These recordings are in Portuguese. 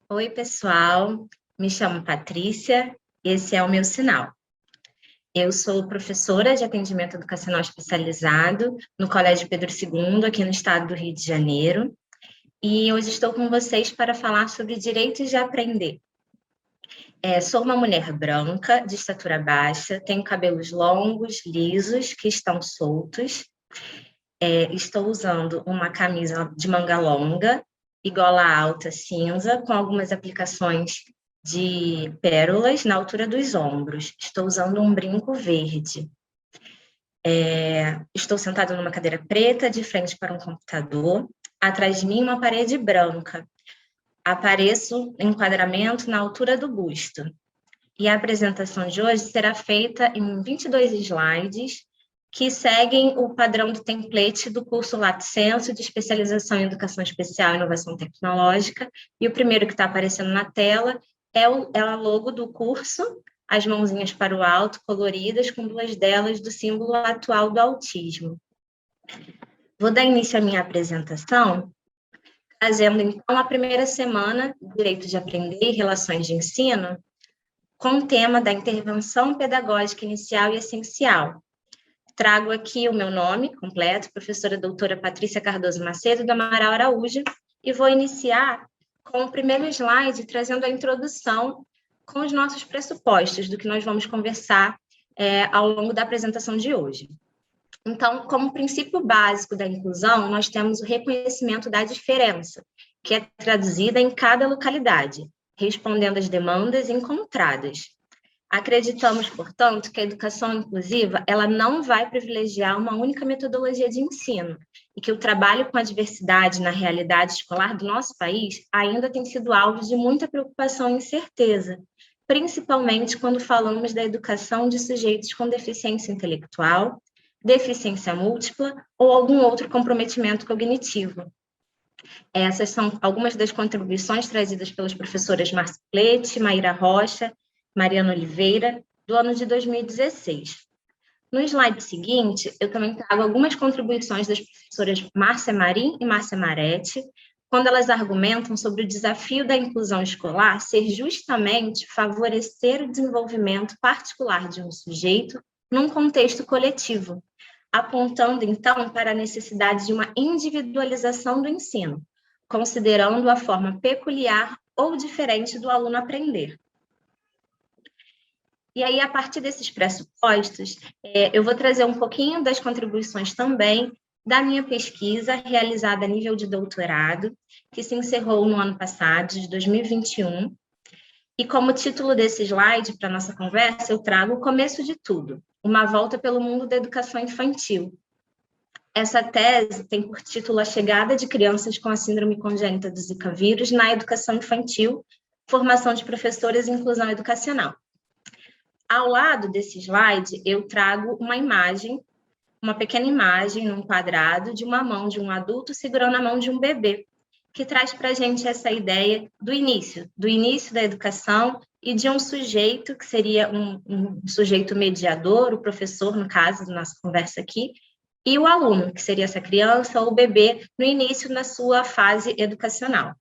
Oi, pessoal. Me chamo Patrícia. Esse é o meu sinal. Eu sou professora de atendimento educacional especializado no Colégio Pedro II, aqui no estado do Rio de Janeiro. E hoje estou com vocês para falar sobre direitos de aprender. Sou uma mulher branca, de estatura baixa, tenho cabelos longos, lisos, que estão soltos. Estou usando uma camisa de manga longa e gola alta cinza, com algumas aplicações de pérolas na altura dos ombros. Estou usando um brinco verde. Estou sentada numa cadeira preta, de frente para um computador. Atrás de mim, uma parede branca. Apareço em enquadramento na altura do busto. E a apresentação de hoje será feita em 22 slides, que seguem o padrão do template do curso Lato Sensu de especialização em Educação Especial e Inovação Tecnológica. E o primeiro que está aparecendo na tela é a logo do curso, as mãozinhas para o alto, coloridas, com duas delas do símbolo atual do autismo. Vou dar início à minha apresentação, trazendo, então, a primeira semana, Direito de Aprender e Relações de Ensino, com o tema da intervenção pedagógica inicial e essencial. Trago aqui o meu nome completo, professora doutora Patrícia Cardoso Macedo, do Amaral Araújo, e vou iniciar com o primeiro slide, trazendo a introdução com os nossos pressupostos do que nós vamos conversar ao longo da apresentação de hoje. Então, como princípio básico da inclusão, nós temos o reconhecimento da diferença, que é traduzida em cada localidade, respondendo às demandas encontradas. Acreditamos, portanto, que a educação inclusiva ela não vai privilegiar uma única metodologia de ensino e que o trabalho com a diversidade na realidade escolar do nosso país ainda tem sido alvo de muita preocupação e incerteza, principalmente quando falamos da educação de sujeitos com deficiência intelectual, deficiência múltipla ou algum outro comprometimento cognitivo. Essas são algumas das contribuições trazidas pelas professoras Márcia Plete, Maíra Rocha, Mariana Oliveira, do ano de 2016. No slide seguinte, eu também trago algumas contribuições das professoras Márcia Marim e Márcia Maretti, quando elas argumentam sobre o desafio da inclusão escolar ser justamente favorecer o desenvolvimento particular de um sujeito num contexto coletivo, apontando, então, para a necessidade de uma individualização do ensino, considerando a forma peculiar ou diferente do aluno aprender. E aí, a partir desses pressupostos, eu vou trazer um pouquinho das contribuições também da minha pesquisa realizada a nível de doutorado, que se encerrou no ano passado, de 2021. E como título desse slide para a nossa conversa, eu trago o começo de tudo, uma volta pelo mundo da educação infantil. Essa tese tem por título A Chegada de Crianças com a Síndrome Congênita do Zika Vírus na Educação Infantil, Formação de Professores e Inclusão Educacional. Ao lado desse slide, eu trago uma imagem, uma pequena imagem num quadrado de uma mão de um adulto segurando a mão de um bebê, que traz para a gente essa ideia do início da educação e de um sujeito, que seria um sujeito mediador, o professor, no caso da nossa conversa aqui, e o aluno, que seria essa criança ou o bebê, no início na sua fase educacional.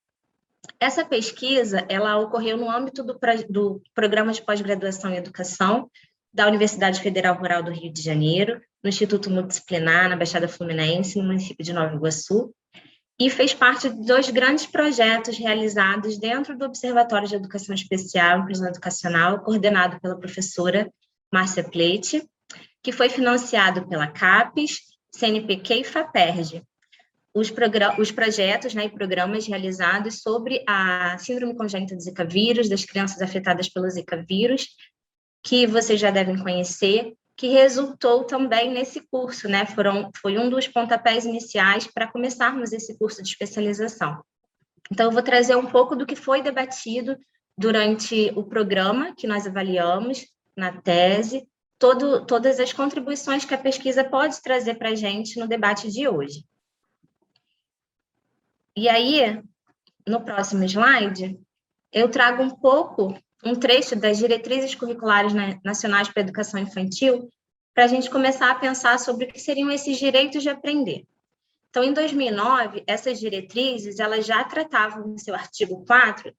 Essa pesquisa, ela ocorreu no âmbito do Programa de Pós-Graduação em Educação da Universidade Federal Rural do Rio de Janeiro, no Instituto Multidisciplinar, na Baixada Fluminense, no município de Nova Iguaçu, e fez parte de dois grandes projetos realizados dentro do Observatório de Educação Especial e Inclusão Educacional, coordenado pela professora Márcia Plete, que foi financiado pela CAPES, CNPq e FAPERJ. Os projetos, né, e programas realizados sobre a síndrome congênita do Zika vírus, das crianças afetadas pelo Zika vírus, que vocês já devem conhecer, que resultou também nesse curso, né? Foi um dos pontapés iniciais para começarmos esse curso de especialização. Então, eu vou trazer um pouco do que foi debatido durante o programa que nós avaliamos na tese, todas as contribuições que a pesquisa pode trazer para a gente no debate de hoje. E aí, no próximo slide, eu trago um trecho das diretrizes curriculares nacionais para a educação infantil, para a gente começar a pensar sobre o que seriam esses direitos de aprender. Então, em 2009, essas diretrizes elas já tratavam, no seu artigo 4,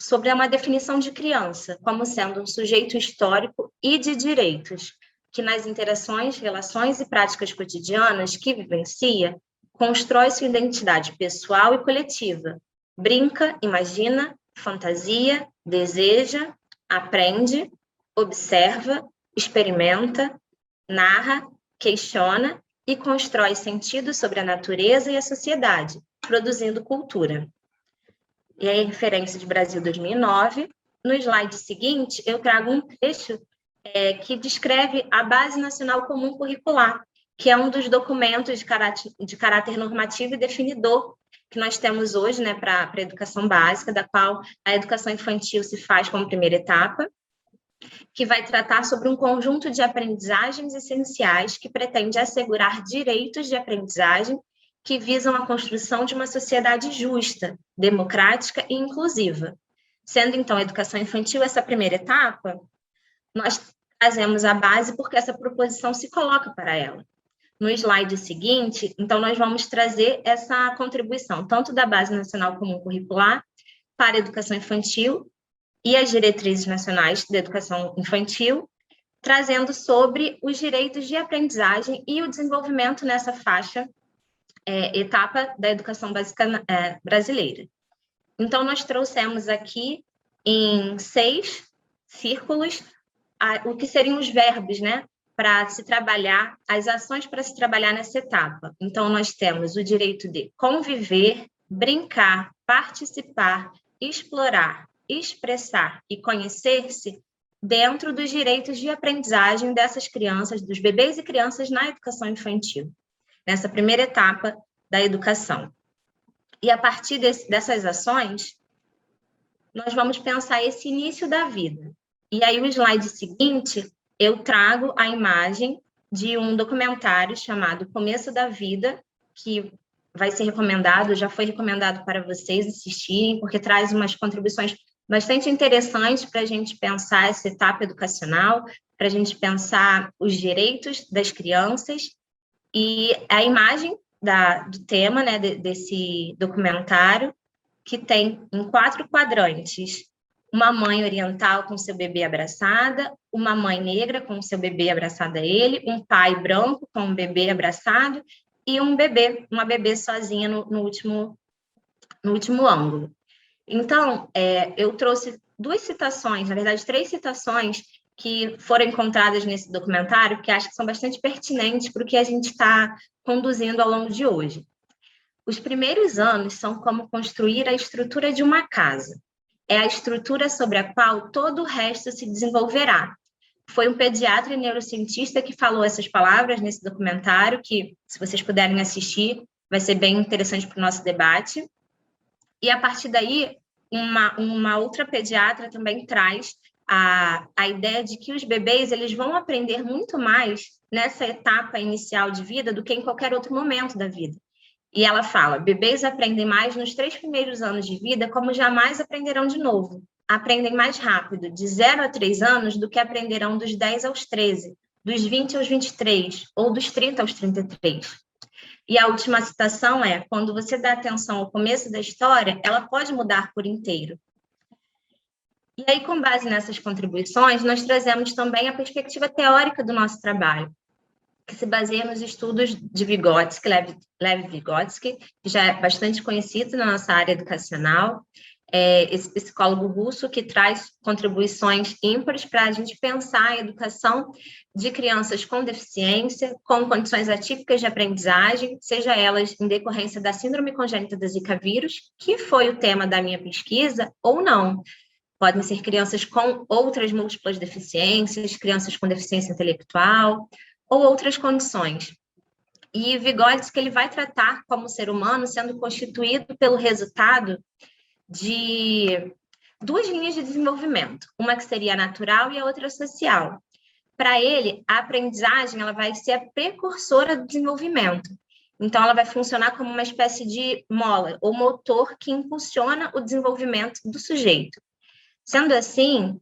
sobre uma definição de criança como sendo um sujeito histórico e de direitos, que nas interações, relações e práticas cotidianas que vivencia, constrói sua identidade pessoal e coletiva, brinca, imagina, fantasia, deseja, aprende, observa, experimenta, narra, questiona e constrói sentido sobre a natureza e a sociedade, produzindo cultura. E aí, referência de Brasil 2009. No slide seguinte, eu trago um trecho que descreve a Base Nacional Comum Curricular, que é um dos documentos de caráter normativo e definidor que nós temos hoje, né, para a educação básica, da qual a educação infantil se faz como primeira etapa, que vai tratar sobre um conjunto de aprendizagens essenciais que pretende assegurar direitos de aprendizagem que visam a construção de uma sociedade justa, democrática e inclusiva. Sendo, então, a educação infantil essa primeira etapa, nós trazemos a base porque essa proposição se coloca para ela. No slide seguinte, então, nós vamos trazer essa contribuição, tanto da Base Nacional Comum Curricular para a educação infantil e as diretrizes nacionais da educação infantil, trazendo sobre os direitos de aprendizagem e o desenvolvimento nessa faixa, etapa da educação básica brasileira. Então, nós trouxemos aqui em 6 círculos o que seriam os verbos, né, para se trabalhar, as ações para se trabalhar nessa etapa. Então, nós temos o direito de conviver, brincar, participar, explorar, expressar e conhecer-se dentro dos direitos de aprendizagem dessas crianças, dos bebês e crianças na educação infantil, nessa primeira etapa da educação. E a partir dessas ações, nós vamos pensar esse início da vida. E aí, o slide seguinte, eu trago a imagem de um documentário chamado Começo da Vida, que vai ser recomendado, já foi recomendado para vocês assistirem, porque traz umas contribuições bastante interessantes para a gente pensar essa etapa educacional, para a gente pensar os direitos das crianças. E a imagem do tema, né, desse documentário, que tem em 4 quadrantes, uma mãe oriental com seu bebê abraçada, uma mãe negra com seu bebê abraçada a ele, um pai branco com um bebê abraçado e uma bebê sozinha no último ângulo. Então, eu trouxe 2 citações, na verdade 3 citações que foram encontradas nesse documentário, que acho que são bastante pertinentes para o que a gente está conduzindo ao longo de hoje. Os primeiros anos são como construir a estrutura de uma casa. É a estrutura sobre a qual todo o resto se desenvolverá. Foi um pediatra e neurocientista que falou essas palavras nesse documentário, que, se vocês puderem assistir, vai ser bem interessante para o nosso debate. E, a partir daí, uma outra pediatra também traz a ideia de que os bebês eles vão aprender muito mais nessa etapa inicial de vida do que em qualquer outro momento da vida. E ela fala, bebês aprendem mais nos 3 primeiros anos de vida, como jamais aprenderão de novo. Aprendem mais rápido, de 0 a 3 anos, do que aprenderão dos 10 aos 13, dos 20 aos 23, ou dos 30 aos 33. E a última citação é, quando você dá atenção ao começo da história, ela pode mudar por inteiro. E aí, com base nessas contribuições, nós trazemos também a perspectiva teórica do nosso trabalho, que se baseia nos estudos de Vygotsky, Lev Vygotsky, que já é bastante conhecido na nossa área educacional, esse psicólogo russo que traz contribuições ímpares para a gente pensar a educação de crianças com deficiência, com condições atípicas de aprendizagem, seja elas em decorrência da síndrome congênita da Zika vírus, que foi o tema da minha pesquisa, ou não. Podem ser crianças com outras múltiplas deficiências, crianças com deficiência intelectual, ou outras condições. E Vygotsky ele vai tratar como ser humano sendo constituído pelo resultado de 2 linhas de desenvolvimento, uma que seria natural e a outra social. Para ele, a aprendizagem ela vai ser a precursora do desenvolvimento. Então, ela vai funcionar como uma espécie de mola ou motor que impulsiona o desenvolvimento do sujeito. Sendo assim,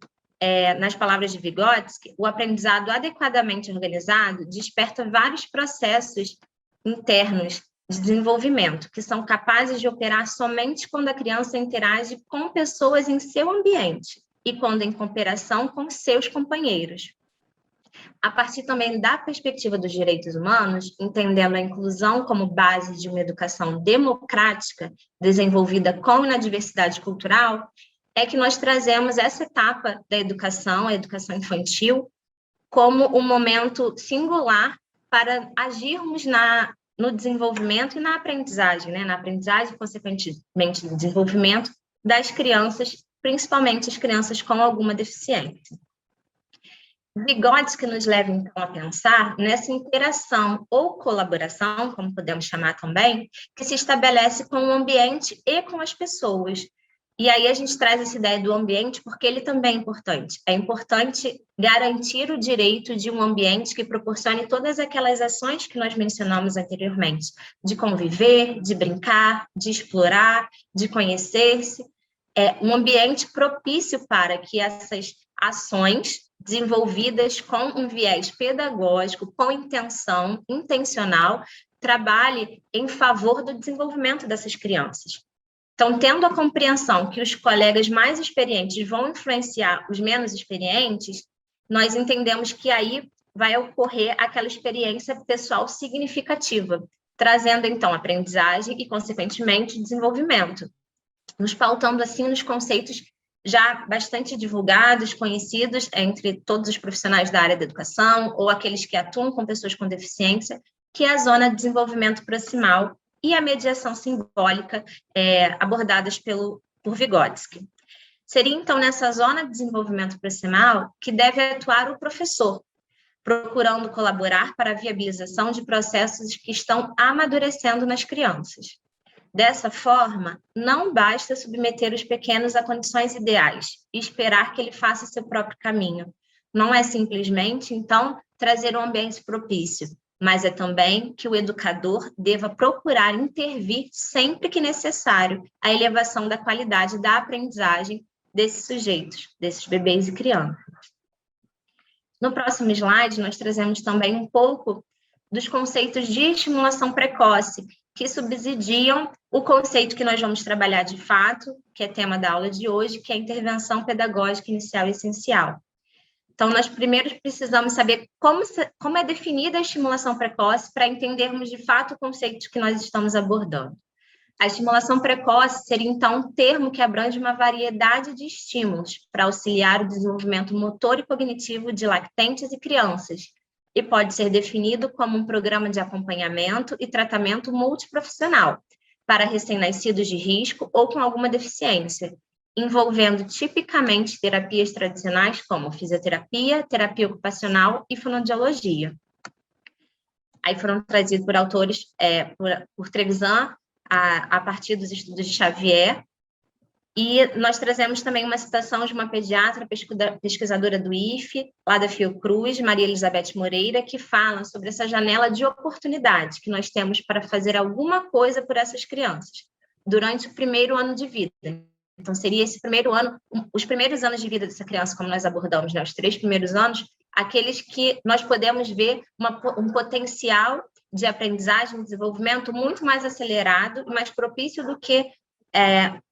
nas palavras de Vygotsky, o aprendizado adequadamente organizado desperta vários processos internos de desenvolvimento, que são capazes de operar somente quando a criança interage com pessoas em seu ambiente e quando em cooperação com seus companheiros. A partir também da perspectiva dos direitos humanos, entendendo a inclusão como base de uma educação democrática desenvolvida com a diversidade cultural, é que nós trazemos essa etapa da educação, a educação infantil, como um momento singular para agirmos no desenvolvimento e na aprendizagem, né? Na aprendizagem, consequentemente, no desenvolvimento das crianças, principalmente as crianças com alguma deficiência. Vygotsky nos leva, então, a pensar nessa interação ou colaboração, como podemos chamar também, que se estabelece com o ambiente e com as pessoas. E aí a gente traz essa ideia do ambiente porque ele também é importante. É importante garantir o direito de um ambiente que proporcione todas aquelas ações que nós mencionamos anteriormente, de conviver, de brincar, de explorar, de conhecer-se. É um ambiente propício para que essas ações desenvolvidas com um viés pedagógico, com intencional, trabalhe em favor do desenvolvimento dessas crianças. Então, tendo a compreensão que os colegas mais experientes vão influenciar os menos experientes, nós entendemos que aí vai ocorrer aquela experiência pessoal significativa, trazendo, então, aprendizagem e, consequentemente, desenvolvimento, nos pautando, assim, nos conceitos já bastante divulgados, conhecidos entre todos os profissionais da área da educação ou aqueles que atuam com pessoas com deficiência, que é a zona de desenvolvimento proximal e a mediação simbólica abordadas por Vygotsky. Seria, então, nessa zona de desenvolvimento proximal que deve atuar o professor, procurando colaborar para a viabilização de processos que estão amadurecendo nas crianças. Dessa forma, não basta submeter os pequenos a condições ideais e esperar que ele faça seu próprio caminho. Não é simplesmente, então, trazer um ambiente propício, mas é também que o educador deva procurar intervir sempre que necessário a elevação da qualidade da aprendizagem desses sujeitos, desses bebês e crianças. No próximo slide, nós trazemos também um pouco dos conceitos de estimulação precoce, que subsidiam o conceito que nós vamos trabalhar de fato, que é tema da aula de hoje, que é a intervenção pedagógica inicial e essencial. Então, nós primeiro precisamos saber como é definida a estimulação precoce para entendermos de fato o conceito que nós estamos abordando. A estimulação precoce seria, então, um termo que abrange uma variedade de estímulos para auxiliar o desenvolvimento motor e cognitivo de lactentes e crianças, e pode ser definido como um programa de acompanhamento e tratamento multiprofissional para recém-nascidos de risco ou com alguma deficiência, envolvendo tipicamente terapias tradicionais como fisioterapia, terapia ocupacional e fonoaudiologia. Aí foram trazidos por autores, por Trevisan, a partir dos estudos de Xavier, e nós trazemos também uma citação de uma pediatra pesquisadora do IFE, lá da Fiocruz, Maria Elizabeth Moreira, que fala sobre essa janela de oportunidade que nós temos para fazer alguma coisa por essas crianças durante o primeiro ano de vida. Então, seria esse primeiro ano, os primeiros anos de vida dessa criança, como nós abordamos, né, os 3 primeiros anos, aqueles que nós podemos ver um potencial de aprendizagem e desenvolvimento muito mais acelerado e mais propício do que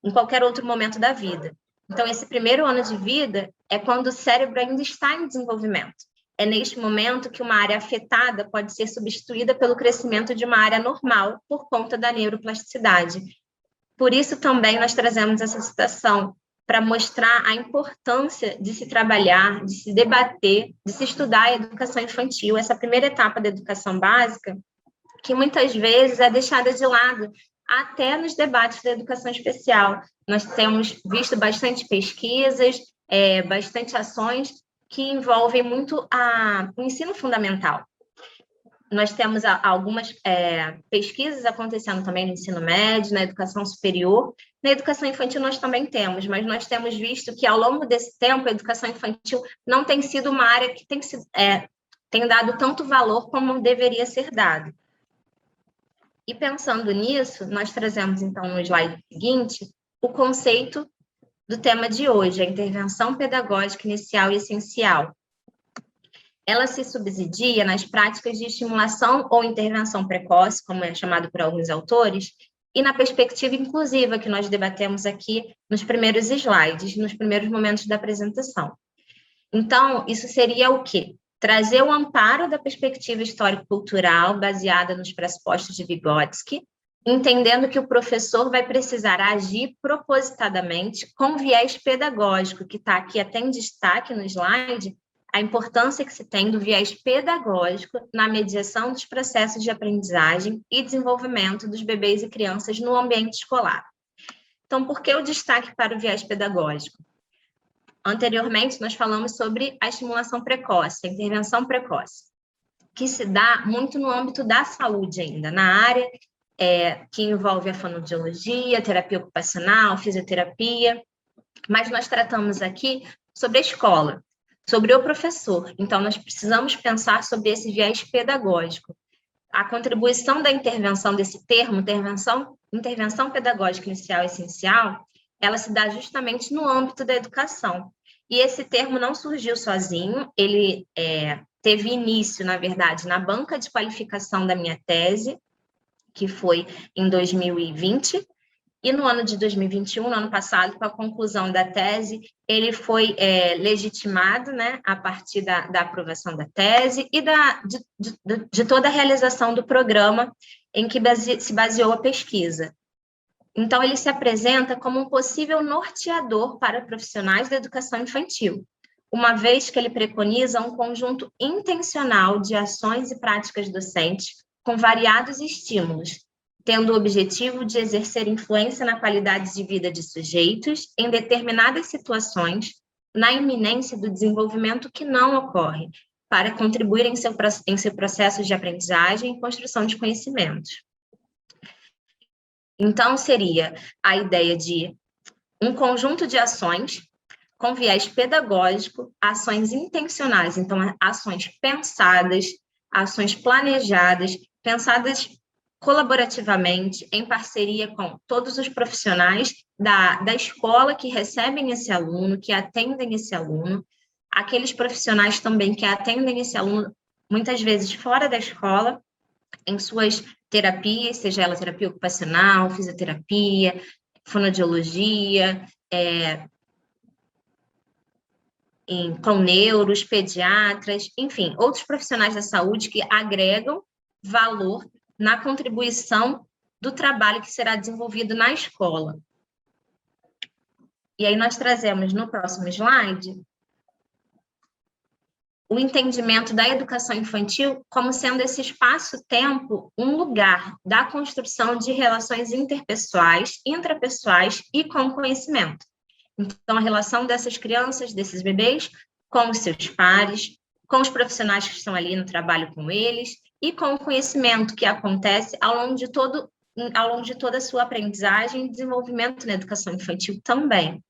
em qualquer outro momento da vida. Então, esse primeiro ano de vida é quando o cérebro ainda está em desenvolvimento. É neste momento que uma área afetada pode ser substituída pelo crescimento de uma área normal por conta da neuroplasticidade. Por isso, também, nós trazemos essa citação para mostrar a importância de se trabalhar, de se debater, de se estudar a educação infantil, essa primeira etapa da educação básica, que muitas vezes é deixada de lado até nos debates da educação especial. Nós temos visto bastante pesquisas, bastante ações que envolvem muito o ensino fundamental. Nós temos algumas pesquisas acontecendo também no ensino médio, na educação superior. Na educação infantil nós também temos, mas nós temos visto que ao longo desse tempo a educação infantil não tem sido uma área que tem dado tanto valor como deveria ser dado. E pensando nisso, nós trazemos então no slide seguinte o conceito do tema de hoje, a intervenção pedagógica inicial e essencial. ela se subsidia nas práticas de estimulação ou intervenção precoce, como é chamado por alguns autores, e na perspectiva inclusiva que nós debatemos aqui nos primeiros slides, nos primeiros momentos da apresentação. Então, isso seria o quê? Trazer o amparo da perspectiva histórico-cultural baseada nos pressupostos de Vygotsky, entendendo que o professor vai precisar agir propositadamente com viés pedagógico, que está aqui até em destaque no slide, a importância que se tem do viés pedagógico na mediação dos processos de aprendizagem e desenvolvimento dos bebês e crianças no ambiente escolar. Então, por que o destaque para o viés pedagógico? Anteriormente, nós falamos sobre a estimulação precoce, a intervenção precoce, que se dá muito no âmbito da saúde ainda, na área que envolve a fonoaudiologia, terapia ocupacional, fisioterapia, mas nós tratamos aqui sobre a escola, sobre o professor. Então, nós precisamos pensar sobre esse viés pedagógico. A contribuição da intervenção desse termo, intervenção pedagógica inicial e essencial, ela se dá justamente no âmbito da educação. E esse termo não surgiu sozinho, ele teve início, na verdade, na banca de qualificação da minha tese, que foi em 2020, e no ano de 2021, no ano passado, com a conclusão da tese, ele foi legitimado, né, a partir da aprovação da tese e de toda a realização do programa em que se baseou a pesquisa. Então, ele se apresenta como um possível norteador para profissionais da educação infantil, uma vez que ele preconiza um conjunto intencional de ações e práticas docentes com variados estímulos, tendo o objetivo de exercer influência na qualidade de vida de sujeitos em determinadas situações, na iminência do desenvolvimento que não ocorre, para contribuir em seu processo de aprendizagem e construção de conhecimentos. Então, seria a ideia de um conjunto de ações com viés pedagógico, ações intencionais, então, ações pensadas, ações planejadas, pensadas colaborativamente, em parceria com todos os profissionais da escola que recebem esse aluno, que atendem esse aluno, aqueles profissionais também que atendem esse aluno, muitas vezes fora da escola, em suas terapias, seja ela terapia ocupacional, fisioterapia, fonoaudiologia, com neuros, pediatras, enfim, outros profissionais da saúde que agregam valor na contribuição do trabalho que será desenvolvido na escola. E aí nós trazemos no próximo slide o entendimento da educação infantil como sendo esse espaço-tempo um lugar da construção de relações interpessoais, intrapessoais e com conhecimento. Então, a relação dessas crianças, desses bebês, com os seus pares, com os profissionais que estão ali no trabalho com eles, e com o conhecimento que acontece ao longo de toda a sua aprendizagem e desenvolvimento na educação infantil também,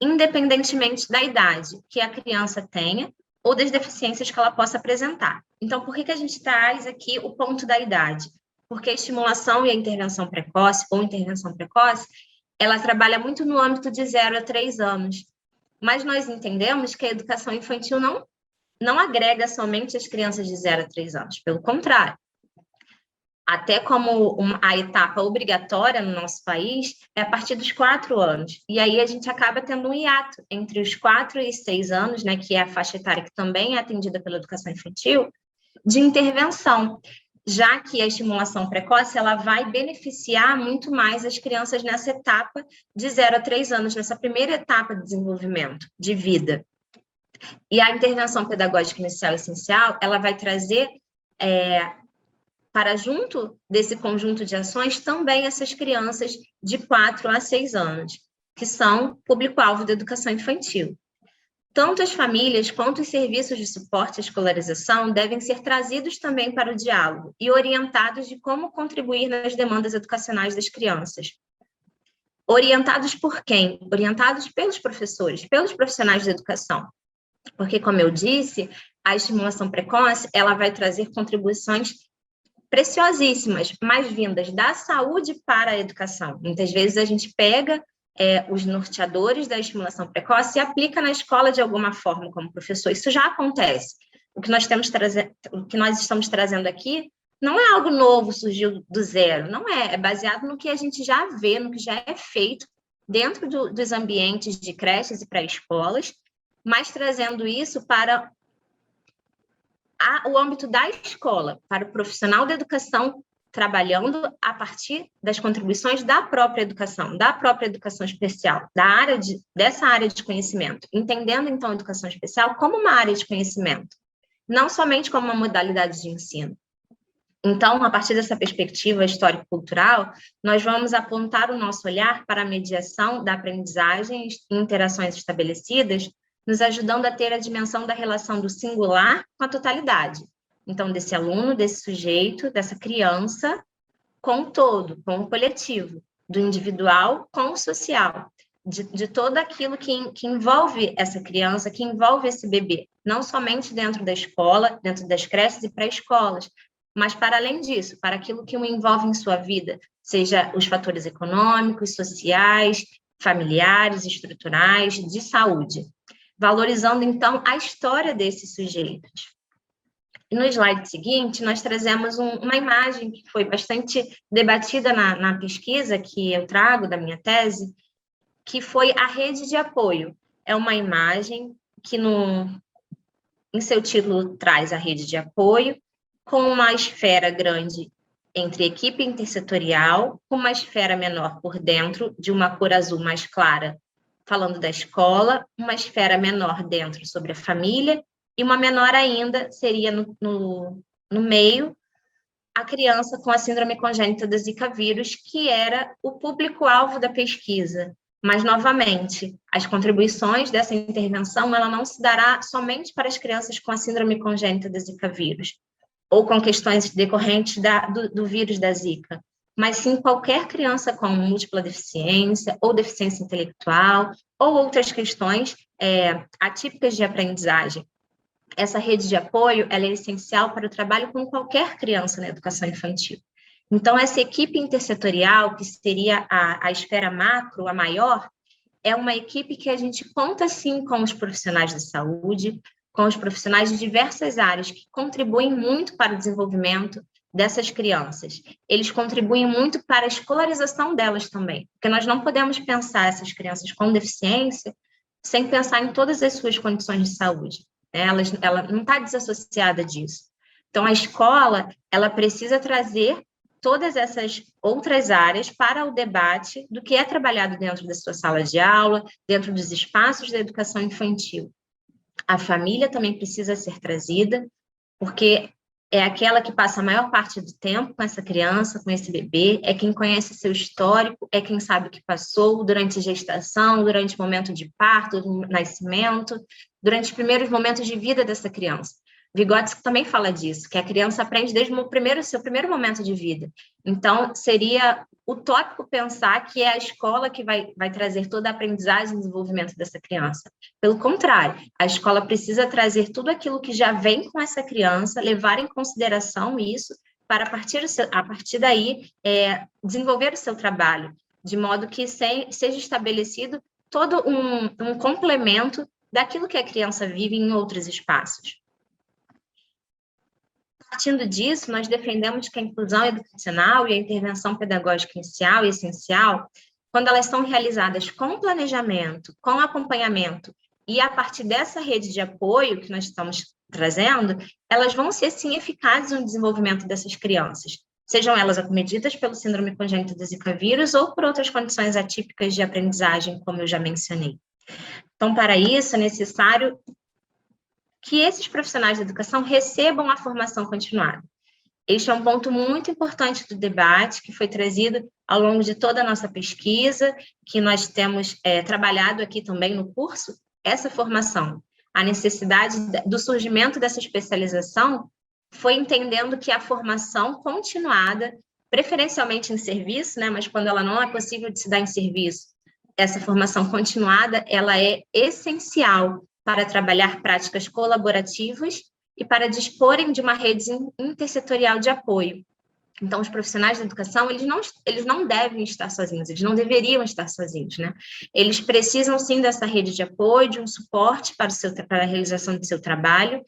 independentemente da idade que a criança tenha ou das deficiências que ela possa apresentar. Então, por que a gente traz aqui o ponto da idade? Porque a estimulação e a intervenção precoce, ou intervenção precoce, ela trabalha muito no âmbito de 0 a 3 anos, mas nós entendemos que a educação infantil não agrega somente as crianças de 0 a 3 anos, pelo contrário. Até como a etapa obrigatória no nosso país é a partir dos 4 anos. E aí a gente acaba tendo um hiato entre os 4 e 6 anos, né, que é a faixa etária que também é atendida pela educação infantil, de intervenção, já que a estimulação precoce ela vai beneficiar muito mais as crianças nessa etapa de 0 a 3 anos, nessa primeira etapa de desenvolvimento de vida. E a intervenção pedagógica inicial e essencial, ela vai trazer para junto desse conjunto de ações também essas crianças de 4 a 6 anos, que são público-alvo da educação infantil. Tanto as famílias quanto os serviços de suporte à escolarização devem ser trazidos também para o diálogo e orientados de como contribuir nas demandas educacionais das crianças. Orientados por quem? Orientados pelos professores, pelos profissionais da educação. Porque, como eu disse, a estimulação precoce ela vai trazer contribuições preciosíssimas, mas vindas da saúde para a educação. Muitas vezes a gente pega os norteadores da estimulação precoce e aplica na escola de alguma forma como professor. Isso já acontece, o que nós estamos trazendo aqui não é algo novo, surgiu do zero, não é, é baseado no que a gente já vê, no que já é feito dentro dos ambientes de creches e pré-escolas, mas trazendo isso para o âmbito da escola, para o profissional da educação, trabalhando a partir das contribuições da própria educação especial, dessa área de conhecimento, entendendo, então, a educação especial como uma área de conhecimento, não somente como uma modalidade de ensino. Então, a partir dessa perspectiva histórico-cultural, nós vamos apontar o nosso olhar para a mediação da aprendizagem e interações estabelecidas, nos ajudando a ter a dimensão da relação do singular com a totalidade. Então, desse aluno, desse sujeito, dessa criança, com o todo, com o coletivo, do individual com o social, de todo aquilo que envolve essa criança, que envolve esse bebê, não somente dentro da escola, dentro das creches e pré-escolas, mas para além disso, para aquilo que o envolve em sua vida, seja os fatores econômicos, sociais, familiares, estruturais, de saúde, valorizando, então, a história desses sujeitos. E no slide seguinte, nós trazemos uma imagem que foi bastante debatida na pesquisa que eu trago da minha tese, que foi a rede de apoio. É uma imagem que, em seu título, traz a rede de apoio, com uma esfera grande entre equipe intersetorial, com uma esfera menor por dentro, de uma cor azul mais clara, falando da escola, uma esfera menor dentro sobre a família, e uma menor ainda seria no meio, a criança com a síndrome congênita da Zika vírus, que era o público-alvo da pesquisa. Mas, novamente, as contribuições dessa intervenção, ela não se dará somente para as crianças com a síndrome congênita da Zika vírus, ou com questões decorrentes do vírus da Zika, mas sim qualquer criança com múltipla deficiência, ou deficiência intelectual, ou outras questões atípicas de aprendizagem. Essa rede de apoio, ela é essencial para o trabalho com qualquer criança na educação infantil. Então, essa equipe intersetorial, que seria a esfera macro, a maior, é uma equipe que a gente conta, sim, com os profissionais de saúde, com os profissionais de diversas áreas, que contribuem muito para o desenvolvimento dessas crianças. Eles contribuem muito para a escolarização delas também, porque nós não podemos pensar essas crianças com deficiência sem pensar em todas as suas condições de saúde. Ela não está desassociada disso. Então, a escola, ela precisa trazer todas essas outras áreas para o debate do que é trabalhado dentro da sua sala de aula, dentro dos espaços da educação infantil. A família também precisa ser trazida, porque é aquela que passa a maior parte do tempo com essa criança, com esse bebê, é quem conhece seu histórico, é quem sabe o que passou durante a gestação, durante o momento de parto, do nascimento, durante os primeiros momentos de vida dessa criança. Vygotsky também fala disso, que a criança aprende desde o seu primeiro momento de vida. Então, seria utópico pensar que é a escola que vai trazer toda a aprendizagem e desenvolvimento dessa criança. Pelo contrário, a escola precisa trazer tudo aquilo que já vem com essa criança, levar em consideração isso, para a partir daí desenvolver o seu trabalho, de modo que seja estabelecido todo um complemento daquilo que a criança vive em outros espaços. Partindo disso, nós defendemos que a inclusão educacional e a intervenção pedagógica inicial e essencial, quando elas são realizadas com planejamento, com acompanhamento, e a partir dessa rede de apoio que nós estamos trazendo, elas vão ser, sim, eficazes no desenvolvimento dessas crianças, sejam elas acometidas pelo síndrome congênita do Zika vírus ou por outras condições atípicas de aprendizagem, como eu já mencionei. Então, para isso, é necessário que esses profissionais de educação recebam a formação continuada. Este é um ponto muito importante do debate, que foi trazido ao longo de toda a nossa pesquisa, que nós temos trabalhado aqui também no curso, essa formação. A necessidade do surgimento dessa especialização foi entendendo que a formação continuada, preferencialmente em serviço, né, mas quando ela não é possível de se dar em serviço, essa formação continuada, ela é essencial para trabalhar práticas colaborativas e para disporem de uma rede intersetorial de apoio. Então, os profissionais da educação, eles não devem estar sozinhos, eles não deveriam estar sozinhos, né? Eles precisam, sim, dessa rede de apoio, de um suporte para a realização do seu trabalho,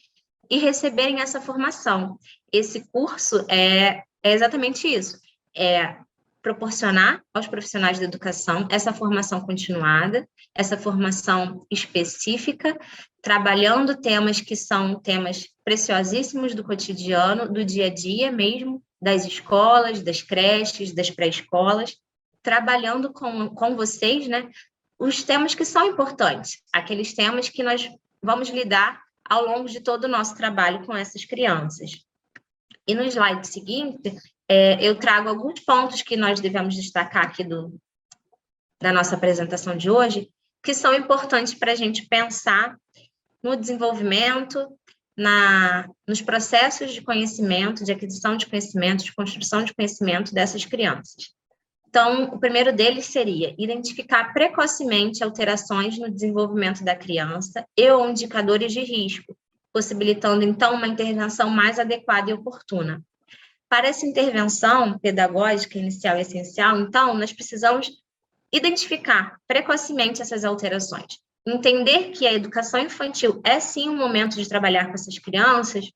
e receberem essa formação. Esse curso é exatamente isso, é proporcionar aos profissionais da educação essa formação continuada, essa formação específica, trabalhando temas que são temas preciosíssimos do cotidiano, do dia a dia mesmo, das escolas, das creches, das pré-escolas, trabalhando com vocês, né, os temas que são importantes, aqueles temas que nós vamos lidar ao longo de todo o nosso trabalho com essas crianças. E no slide seguinte, eu trago alguns pontos que nós devemos destacar aqui da nossa apresentação de hoje, que são importantes para a gente pensar no desenvolvimento, nos processos de conhecimento, de aquisição de conhecimento, de construção de conhecimento dessas crianças. Então, o primeiro deles seria identificar precocemente alterações no desenvolvimento da criança e ou indicadores de risco, possibilitando, então, uma intervenção mais adequada e oportuna. Para essa intervenção pedagógica inicial e essencial, então, nós precisamos identificar precocemente essas alterações. Entender que a educação infantil é, sim, um momento de trabalhar com essas crianças,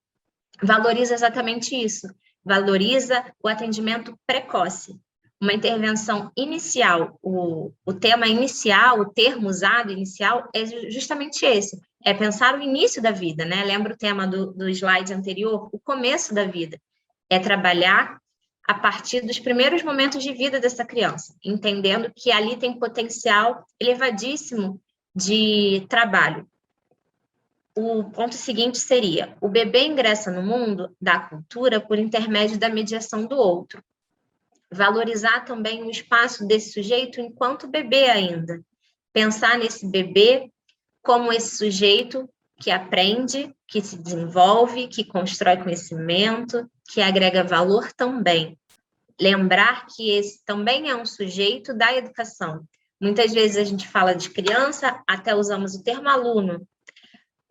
valoriza exatamente isso, valoriza o atendimento precoce. Uma intervenção inicial, o tema inicial, o termo usado inicial é justamente esse, é pensar o início da vida, né? Lembra o tema do slide anterior? O começo da vida. É trabalhar a partir dos primeiros momentos de vida dessa criança, entendendo que ali tem potencial elevadíssimo de trabalho. O ponto seguinte seria: o bebê ingressa no mundo da cultura por intermédio da mediação do outro. Valorizar também o espaço desse sujeito enquanto bebê ainda. Pensar nesse bebê como esse sujeito que aprende, que se desenvolve, que constrói conhecimento, que agrega valor também. Lembrar que esse também é um sujeito da educação. Muitas vezes a gente fala de criança, até usamos o termo aluno,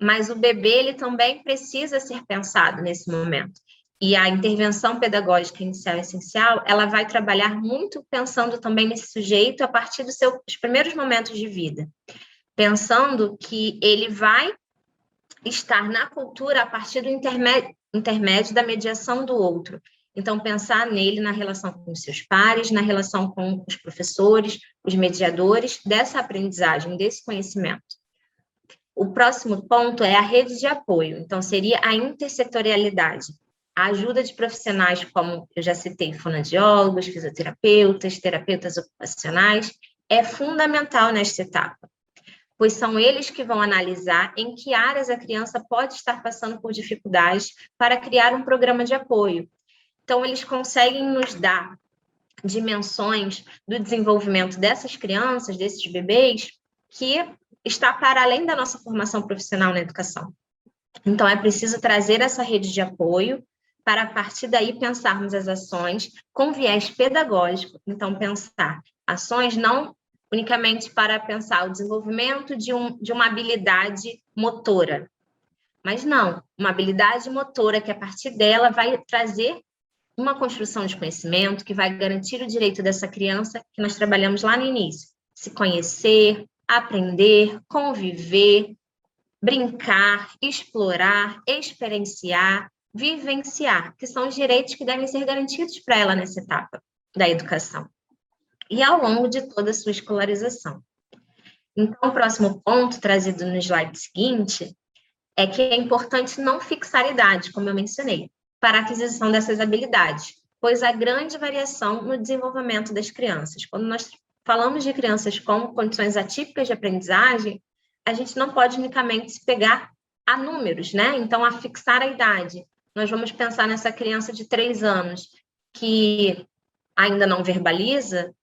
mas o bebê ele também precisa ser pensado nesse momento. E a intervenção pedagógica inicial e essencial, ela vai trabalhar muito pensando também nesse sujeito a partir dos seus primeiros momentos de vida, pensando que ele vai estar na cultura a partir do intermédio da mediação do outro. Então, pensar nele na relação com os seus pares, na relação com os professores, os mediadores dessa aprendizagem, desse conhecimento. O próximo ponto é a rede de apoio. Então, seria a intersetorialidade. A ajuda de profissionais, como eu já citei, fonoaudiólogos, fisioterapeutas, terapeutas ocupacionais, é fundamental nesta etapa, pois são eles que vão analisar em que áreas a criança pode estar passando por dificuldades para criar um programa de apoio. Então, eles conseguem nos dar dimensões do desenvolvimento dessas crianças, desses bebês, que está para além da nossa formação profissional na educação. Então, é preciso trazer essa rede de apoio para, a partir daí, pensarmos as ações com viés pedagógico. Então, pensar ações não unicamente para pensar o desenvolvimento de uma habilidade motora, mas não, uma habilidade motora que, a partir dela, vai trazer uma construção de conhecimento que vai garantir o direito dessa criança que nós trabalhamos lá no início, se conhecer, aprender, conviver, brincar, explorar, experienciar, vivenciar, que são os direitos que devem ser garantidos para ela nessa etapa da educação e ao longo de toda a sua escolarização. Então, o próximo ponto trazido no slide seguinte é que é importante não fixar idade, como eu mencionei, para a aquisição dessas habilidades, pois há grande variação no desenvolvimento das crianças. Quando nós falamos de crianças com condições atípicas de aprendizagem, a gente não pode unicamente se pegar a números, né? Então, a fixar a idade. Nós vamos pensar nessa criança de 3 anos que ainda não verbaliza.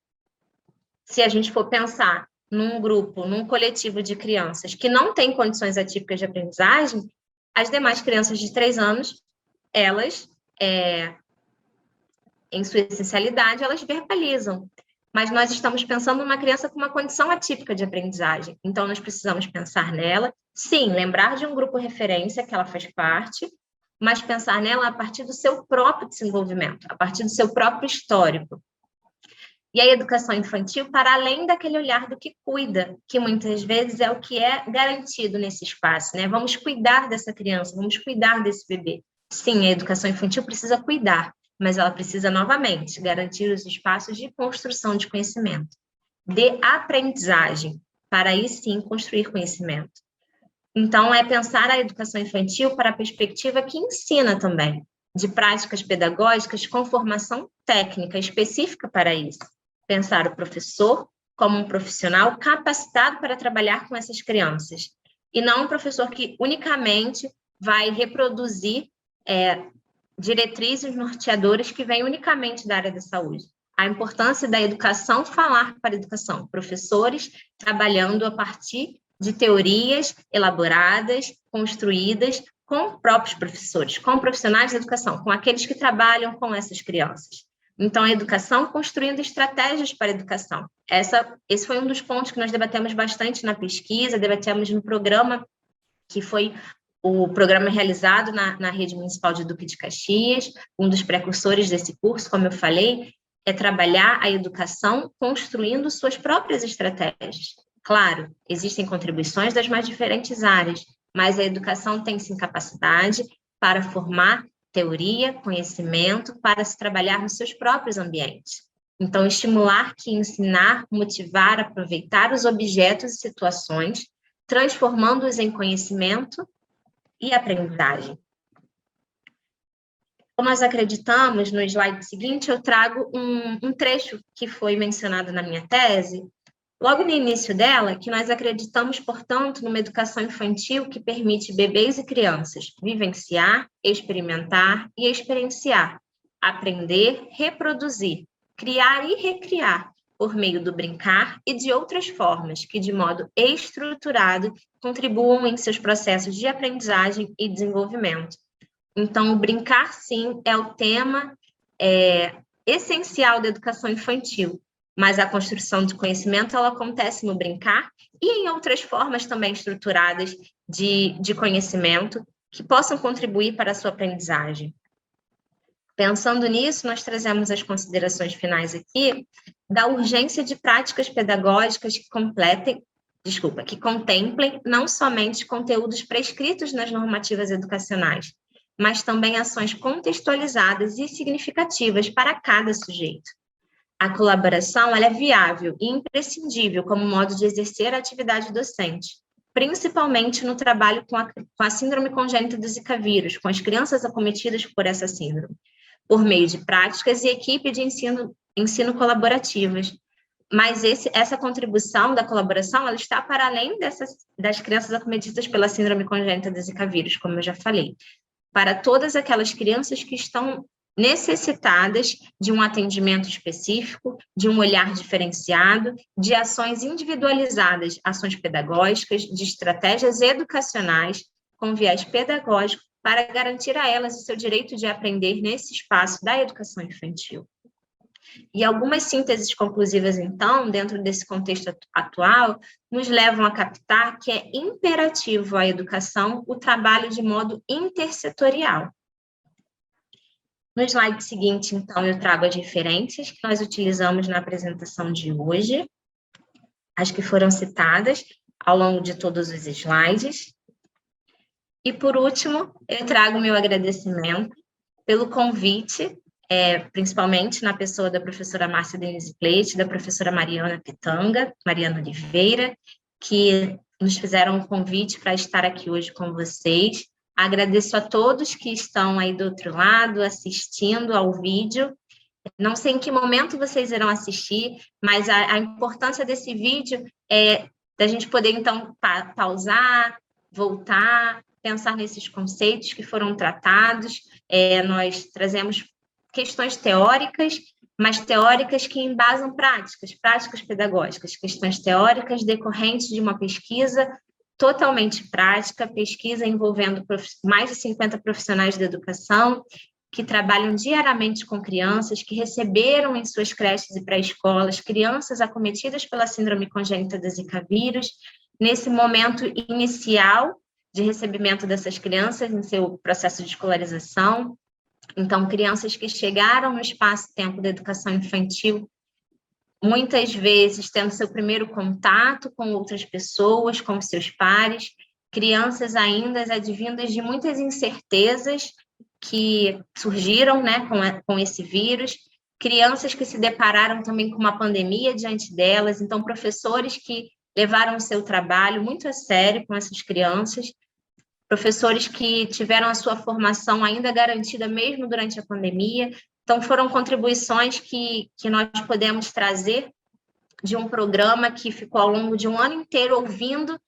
Se a gente for pensar num grupo, num coletivo de crianças que não tem condições atípicas de aprendizagem, as demais crianças de 3 anos, elas, em sua essencialidade, elas verbalizam. Mas nós estamos pensando numa criança com uma condição atípica de aprendizagem. Então, nós precisamos pensar nela, sim, lembrar de um grupo referência que ela faz parte, mas pensar nela a partir do seu próprio desenvolvimento, a partir do seu próprio histórico. E a educação infantil para além daquele olhar do que cuida, que muitas vezes é o que é garantido nesse espaço, né? Vamos cuidar dessa criança, vamos cuidar desse bebê. Sim, a educação infantil precisa cuidar, mas ela precisa, novamente, garantir os espaços de construção de conhecimento, de aprendizagem, para aí sim construir conhecimento. Então, é pensar a educação infantil para a perspectiva que ensina também, de práticas pedagógicas com formação técnica específica para isso. Pensar o professor como um profissional capacitado para trabalhar com essas crianças, e não um professor que unicamente vai reproduzir diretrizes norteadoras que vêm unicamente da área da saúde. A importância da educação falar para a educação, professores trabalhando a partir de teorias elaboradas, construídas com próprios professores, com profissionais de educação, com aqueles que trabalham com essas crianças. Então, a educação construindo estratégias para a educação. Esse foi um dos pontos que nós debatemos bastante na pesquisa, debatemos no programa, que foi o programa realizado na Rede Municipal de Duque de Caxias. Um dos precursores desse curso, como eu falei, é trabalhar a educação construindo suas próprias estratégias. Claro, existem contribuições das mais diferentes áreas, mas a educação tem sim capacidade para formar teoria, conhecimento, para se trabalhar nos seus próprios ambientes. Então, estimular que ensinar, motivar, aproveitar os objetos e situações, transformando-os em conhecimento e aprendizagem. Como nós acreditamos, no slide seguinte, eu trago um trecho que foi mencionado na minha tese, logo no início dela, que nós acreditamos, portanto, numa educação infantil que permite bebês e crianças vivenciar, experimentar e experienciar, aprender, reproduzir, criar e recriar, por meio do brincar e de outras formas que, de modo estruturado, contribuam em seus processos de aprendizagem e desenvolvimento. Então, o brincar, sim, é o tema essencial da educação infantil, mas a construção de conhecimento ela acontece no brincar e em outras formas também estruturadas de conhecimento que possam contribuir para a sua aprendizagem. Pensando nisso, nós trazemos as considerações finais aqui da urgência de práticas pedagógicas que contemplem não somente conteúdos prescritos nas normativas educacionais, mas também ações contextualizadas e significativas para cada sujeito. A colaboração ela é viável e imprescindível como modo de exercer a atividade docente, principalmente no trabalho com a síndrome congênita do Zika vírus, com as crianças acometidas por essa síndrome, por meio de práticas e equipe de ensino colaborativas. Mas essa contribuição da colaboração ela está para além das crianças acometidas pela síndrome congênita do Zika vírus, como eu já falei, para todas aquelas crianças que estão necessitadas de um atendimento específico, de um olhar diferenciado, de ações individualizadas, ações pedagógicas, de estratégias educacionais com viés pedagógico para garantir a elas o seu direito de aprender nesse espaço da educação infantil. E algumas sínteses conclusivas, então, dentro desse contexto atual, nos levam a captar que é imperativo à educação o trabalho de modo intersetorial. No slide seguinte, então, eu trago as referências que nós utilizamos na apresentação de hoje, as que foram citadas ao longo de todos os slides. E, por último, eu trago meu agradecimento pelo convite, principalmente na pessoa da professora Márcia Denise Pleit, da professora Mariana Oliveira, que nos fizeram um convite para estar aqui hoje com vocês. Agradeço a todos que estão aí do outro lado, assistindo ao vídeo. Não sei em que momento vocês irão assistir, mas a importância desse vídeo é da gente poder, então, pausar, voltar, pensar nesses conceitos que foram tratados. Nós trazemos questões teóricas, mas teóricas que embasam práticas pedagógicas, questões teóricas decorrentes de uma pesquisa totalmente prática, pesquisa envolvendo mais de 50 profissionais da educação que trabalham diariamente com crianças, que receberam em suas creches e pré-escolas crianças acometidas pela síndrome congênita do Zika vírus, nesse momento inicial de recebimento dessas crianças em seu processo de escolarização. Então, crianças que chegaram no espaço-tempo da educação infantil muitas vezes tendo seu primeiro contato com outras pessoas, com seus pares, crianças ainda advindas de muitas incertezas que surgiram, né, com esse vírus, crianças que se depararam também com uma pandemia diante delas, então professores que levaram o seu trabalho muito a sério com essas crianças, professores que tiveram a sua formação ainda garantida mesmo durante a pandemia. Então, foram contribuições que nós podemos trazer de um programa que ficou ao longo de um ano inteiro ouvindo,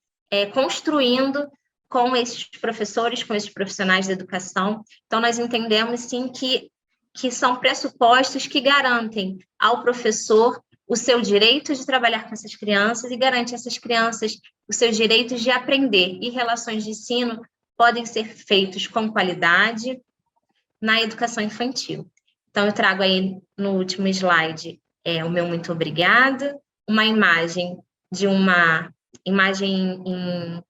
construindo com esses professores, com esses profissionais da educação. Então, nós entendemos, sim, que são pressupostos que garantem ao professor o seu direito de trabalhar com essas crianças e garante a essas crianças os seus direitos de aprender. E relações de ensino podem ser feitos com qualidade na educação infantil. Então, eu trago aí no último slide o meu muito obrigada, uma imagem em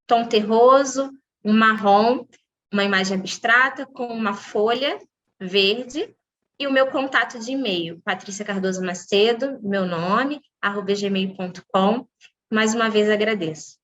tom terroso, um marrom, uma imagem abstrata com uma folha verde e o meu contato de e-mail, Patrícia Cardoso Macedo, meu nome, @gmail.com. Mais uma vez agradeço.